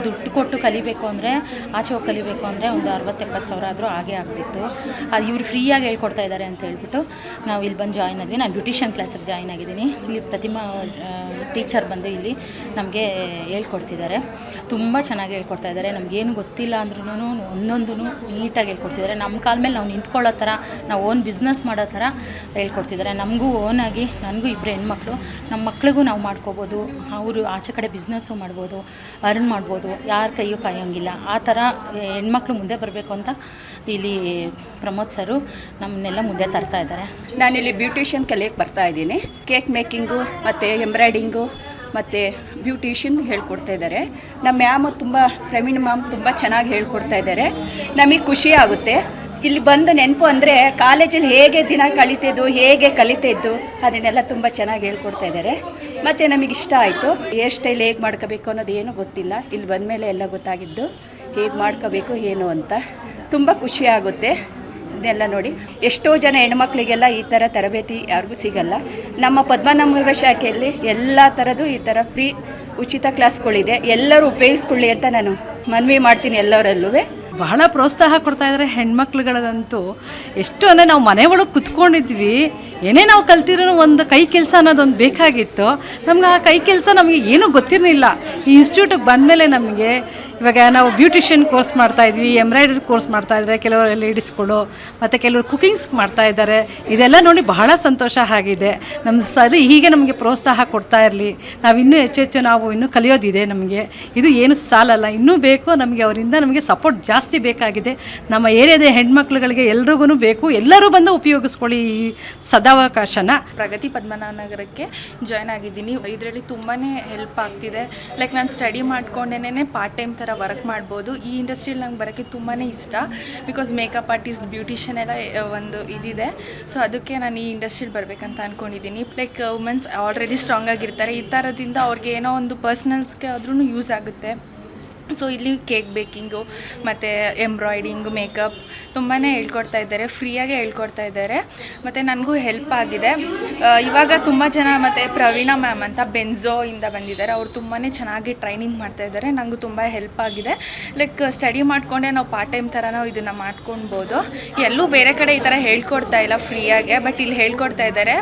ದುಡ್ಡು ಕೊಟ್ಟು ಕಲಿಬೇಕು ಅಂದರೆ ಆಚೆ ಹೋಗಿ ಕಲಿಬೇಕು ಅಂದರೆ ಒಂದು 60-70 ಸಾವಿರ ಆದರೂ ಆಗೇ ಆಗ್ತಿತ್ತು. ಅದು ಇವರು ಫ್ರೀಯಾಗಿ ಹೇಳ್ಕೊಡ್ತಾ ಇದ್ದಾರೆ ಅಂತ ಹೇಳ್ಬಿಟ್ಟು ನಾವು ಇಲ್ಲಿ ಬಂದು ಜಾಯ್ನ್ ಆದ್ವಿ. ನಾನು ಬ್ಯೂಟಿಷಿಯನ್ ಕ್ಲಾಸಿಗೆ ಜಾಯ್ನ್ ಆಗಿದ್ದೀನಿ. ಇಲ್ಲಿ ಪ್ರತಿಮಾ ಟೀಚರ್ ಬಂದು ಇಲ್ಲಿ ನಮಗೆ ಹೇಳ್ಕೊಡ್ತಿದ್ದಾರೆ. ತುಂಬ ಚೆನ್ನಾಗಿ ಹೇಳ್ಕೊಡ್ತಾ ಇದ್ದಾರೆ. ನಮಗೇನು ಗೊತ್ತಿಲ್ಲ ಅಂದ್ರೂ ಒಂದೊಂದು ನೀಟಾಗಿ ಹೇಳ್ಕೊಡ್ತಿದ್ದಾರೆ. ನಮ್ಮ ಕಾಲ ಮೇಲೆ ನಾವು ನಿಂತ್ಕೊಳ್ಳೋ ಥರ, ನಾವು ಓನ್ ಬಿಸ್ನೆಸ್ ಮಾಡೋ ಥರ ಹೇಳ್ಕೊಡ್ತಿದ್ದಾರೆ. ನಮಗೂ ಓನಾಗಿ, ನನಗೂ 2 ಹೆಣ್ಮಕ್ಳು, ನಮ್ಮ ಮಕ್ಳಿಗೂ ನಾವು ಮಾಡ್ಕೋಬೋದು. ಅವರು ಆಚೆ ಕಡೆ ಬಿಸ್ನೆಸ್ಸು ಮಾಡ್ಬೋದು, ಅರ್ನ್ ಮಾಡ್ಬೋದು, ಯಾರ ಕೈಯೂ ಕಾಯೋಂಗಿಲ್ಲ. ಆ ಥರ ಹೆಣ್ಮಕ್ಳು ಮುಂದೆ ಬರಬೇಕು ಅಂತ ಇಲ್ಲಿ ಪ್ರಮೋದ್ ಸರು ನಮ್ಮನ್ನೆಲ್ಲ ಮುಂದೆ ತರ್ತಾ ಇದ್ದಾರೆ. ನಾನಿಲ್ಲಿ ಬ್ಯೂಟಿಷಿಯನ್ ಕಲಿಯಕ್ಕೆ ಬರ್ತಾ ಇದ್ದೀನಿ. ಕೇಕ್ ಮೇಕಿಂಗು ಮತ್ತು ಎಂಬ್ರಾಯ್ಡಿಂಗು ಮತ್ತು ಬ್ಯೂಟಿಷಿಯನ್ ಹೇಳ್ಕೊಡ್ತಾ ಇದ್ದಾರೆ. ನಮ್ಮ ಮ್ಯಾಮು ಪ್ರವೀಣ್ ಮ್ಯಾಮ್ ತುಂಬ ಚೆನ್ನಾಗಿ ಹೇಳ್ಕೊಡ್ತಾ ಇದ್ದಾರೆ. ನಮಗೆ ಖುಷಿ ಆಗುತ್ತೆ. ಇಲ್ಲಿ ಬಂದು ನೆನಪು ಅಂದರೆ ಕಾಲೇಜಲ್ಲಿ ಹೇಗೆ ದಿನ ಕಲಿತಿದ್ದು, ಹೇಗೆ ಕಲಿತಿದ್ದು ಅದನ್ನೆಲ್ಲ ತುಂಬ ಚೆನ್ನಾಗಿ ಹೇಳ್ಕೊಡ್ತಾ ಇದ್ದಾರೆ. ಮತ್ತು ನಮಗೆ ಇಷ್ಟ ಆಯಿತು. ಹೇರ್ ಸ್ಟೈಲ್ ಹೇಗೆ ಮಾಡ್ಕೋಬೇಕು ಅನ್ನೋದು ಏನೂ ಗೊತ್ತಿಲ್ಲ. ಇಲ್ಲಿ ಬಂದಮೇಲೆ ಎಲ್ಲ ಗೊತ್ತಾಗಿದ್ದು ಹೇಗೆ ಮಾಡ್ಕೋಬೇಕು ಏನು ಅಂತ. ತುಂಬ ಖುಷಿ ಆಗುತ್ತೆ ಇದನ್ನೆಲ್ಲ ನೋಡಿ. ಎಷ್ಟೋ ಜನ ಹೆಣ್ಮಕ್ಳಿಗೆಲ್ಲ ಈ ಥರ ತರಬೇತಿ ಯಾರಿಗೂ ಸಿಗಲ್ಲ. ನಮ್ಮ ಪದ್ಮನಾಭನಗರ ಶಾಖೆಯಲ್ಲಿ ಎಲ್ಲ ಥರದ್ದು ಈ ಥರ ಫ್ರೀ ಉಚಿತ ಕ್ಲಾಸ್ಗಳಿದೆ. ಎಲ್ಲರೂ ಉಪಯೋಗಿಸ್ಕೊಳ್ಳಿ ಅಂತ ನಾನು ಮನವಿ ಮಾಡ್ತೀನಿ ಎಲ್ಲರಲ್ಲೂ. ಬಹಳ ಪ್ರೋತ್ಸಾಹ ಕೊಡ್ತಾ ಇದ್ದಾರೆ ಹೆಣ್ಮಕ್ಳುಗಳಿಗಂತೂ. ಎಷ್ಟು ಅಂದರೆ ನಾವು ಮನೆ ಒಳಗೆ ಕುತ್ಕೊಂಡಿದ್ವಿ, ಏನೇ ನಾವು ಕಲ್ತಿರೋ ಒಂದು ಕೈ ಕೆಲಸ ಅನ್ನೋದೊಂದು ಬೇಕಾಗಿತ್ತು. ನಮ್ಗೆ ಆ ಕೈ ಕೆಲಸ ನಮಗೆ ಏನೂ ಗೊತ್ತಿರಲಿಲ್ಲ. ಈ ಇನ್ಸ್ಟಿಟ್ಯೂಟಿಗೆ ಬಂದಮೇಲೆ ನಮಗೆ ಇವಾಗ ನಾವು ಬ್ಯೂಟಿಷಿಯನ್ ಕೋರ್ಸ್ ಮಾಡ್ತಾಯಿದ್ವಿ, ಎಂಬ್ರಾಯ್ಡ್ರಿ ಕೋರ್ಸ್ ಮಾಡ್ತಾಯಿದ್ದಾರೆ ಕೆಲವರು ಲೇಡೀಸ್ಗಳು, ಮತ್ತು ಕೆಲವರು ಕುಕಿಂಗ್ಸ್ ಮಾಡ್ತಾಯಿದ್ದಾರೆ. ಇದೆಲ್ಲ ನೋಡಿ ಬಹಳ ಸಂತೋಷ ಆಗಿದೆ. ನಮ್ಮ ಸರಿ ಹೀಗೆ ನಮಗೆ ಪ್ರೋತ್ಸಾಹ ಕೊಡ್ತಾ ಇರಲಿ. ನಾವು ಇನ್ನೂ ಹೆಚ್ಚು ನಾವು ಇನ್ನೂ ಕಲಿಯೋದಿದೆ. ನಮಗೆ ಇದು ಏನು ಸಾಲಲ್ಲ, ಇನ್ನೂ ಬೇಕು ನಮಗೆ. ಅವರಿಂದ ನಮಗೆ ಸಪೋರ್ಟ್ ಜಾಸ್ತಿ ಬೇಕಾಗಿದೆ. ನಮ್ಮ ಏರಿಯಾದ ಹೆಣ್ಮಕ್ಳುಗಳಿಗೆ ಎಲ್ರಿಗೂ ಬೇಕು. ಎಲ್ಲರೂ ಬಂದು ಉಪಯೋಗಿಸ್ಕೊಳ್ಳಿ ಈ ಸದಾವಕಾಶನ. ಪ್ರಗತಿ ಪದ್ಮನಾಭನಗರಕ್ಕೆ ಜಾಯ್ನ್ ಆಗಿದ್ದೀನಿ. ಇದರಲ್ಲಿ ತುಂಬಾ ಹೆಲ್ಪ್ ಆಗ್ತಿದೆ. ಲೈಕ್ ನಾನು ಸ್ಟಡಿ ಮಾಡ್ಕೊಂಡೇನೆ ಪಾರ್ಟ್ ಟೈಮ್ ಥರ ವರ್ಕ್ ಮಾಡ್ಬೋದು. ಈ ಇಂಡಸ್ಟ್ರಿಯಲ್ಲಿ ನಂಗೆ ಬರೋಕ್ಕೆ ತುಂಬಾ ಇಷ್ಟ. ಬಿಕಾಸ್ ಮೇಕಪ್ ಆರ್ಟಿಸ್ಟ್, ಬ್ಯೂಟಿಷಿಯನ್ ಎಲ್ಲ ಒಂದು ಇದಿದೆ. ಸೊ ಅದಕ್ಕೆ ನಾನು ಈ ಇಂಡಸ್ಟ್ರಿಯಲ್ಲಿ ಬರಬೇಕಂತ ಅಂದ್ಕೊಂಡಿದ್ದೀನಿ. ಲೈಕ್ ವುಮೆನ್ಸ್ ಆಲ್ರೆಡಿ ಸ್ಟ್ರಾಂಗ್ ಆಗಿರ್ತಾರೆ. ಈ ಥರದಿಂದ ಅವ್ರಿಗೆ ಏನೋ ಒಂದು ಪರ್ಸ್ನಲ್ಸ್ಗೆ ಆದ್ರೂ ಯೂಸ್ ಆಗುತ್ತೆ. ಸೊ ಇಲ್ಲಿ ಕೇಕ್ ಬೇಕಿಂಗು ಮತ್ತು ಎಂಬ್ರಾಯ್ಡಿಂಗು, ಮೇಕಪ್ ತುಂಬಾ ಹೇಳ್ಕೊಡ್ತಾ ಇದ್ದಾರೆ. ಫ್ರೀಯಾಗೆ ಹೇಳ್ಕೊಡ್ತಾ ಇದ್ದಾರೆ. ಮತ್ತು ನನಗೂ ಹೆಲ್ಪ್ ಆಗಿದೆ. ಇವಾಗ ತುಂಬ ಜನ, ಮತ್ತು ಪ್ರವೀಣಾ ಮ್ಯಾಮ್ ಅಂತ ಬೆನ್ಝೋಯಿಂದ ಬಂದಿದ್ದಾರೆ. ಅವರು ತುಂಬಾ ಚೆನ್ನಾಗಿ ಟ್ರೈನಿಂಗ್ ಮಾಡ್ತಾಯಿದ್ದಾರೆ. ನನಗೂ ತುಂಬ ಹೆಲ್ಪ್ ಆಗಿದೆ. ಲೈಕ್ ಸ್ಟಡಿ ಮಾಡಿಕೊಂಡೆ ನಾವು ಪಾರ್ಟ್ ಟೈಮ್ ಥರ ನಾವು ಇದನ್ನು ಮಾಡ್ಕೊಳ್ಬೋದು. ಎಲ್ಲೂ ಬೇರೆ ಕಡೆ ಈ ಥರ ಹೇಳ್ಕೊಡ್ತಾ ಇಲ್ಲ ಫ್ರೀಯಾಗೆ, ಬಟ್ ಇಲ್ಲಿ ಹೇಳ್ಕೊಡ್ತಾ ಇದ್ದಾರೆ.